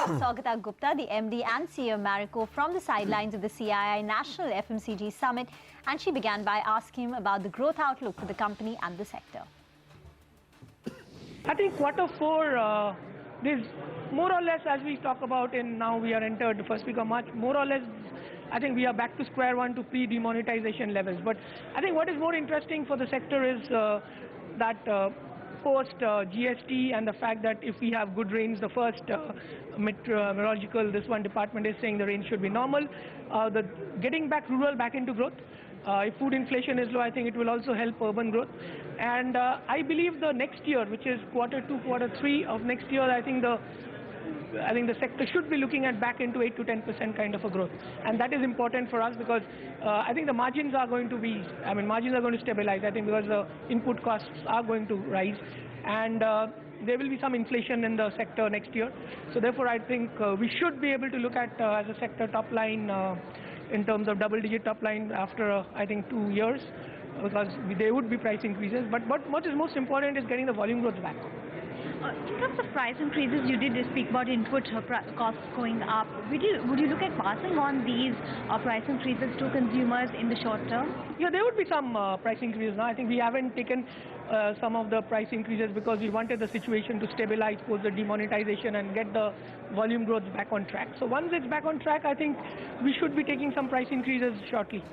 Saugata Gupta, the MD and CEO of Marico, from the sidelines of the CII National FMCG Summit, and she began by asking him about the growth outlook for the company and the sector. I think quarter four is more or less as we talk about in now we are entered the first week of March, more or less I think we are back to square one to pre-demonetization levels. But I think what is more interesting for the sector is that post GST and the fact that if we have good rains, the first meteorological department is saying the rain should be normal. The getting back rural back into growth. If food inflation is low, I think it will also help urban growth. And I believe the next year, which is quarter 2, quarter 3 of next year, I think the sector should be looking at back into 8 to 10% kind of a growth, and that is important for us because I think the margins are going to be, margins are going to stabilize. I think because the input costs are going to rise, and there will be some inflation in the sector next year. So therefore, I think we should be able to look at as a sector top line in terms of double-digit top line after I think 2 years, because there would be price increases. But what is most important is getting the volume growth back. In terms of price increases, you did speak about input costs going up. Would you look at passing on these price increases to consumers in the short term? Yeah, there would be some price increases now. I think we haven't taken some of the price increases because we wanted the situation to stabilize post the demonetization and get the volume growth back on track. So once it's back on track, I think we should be taking some price increases shortly.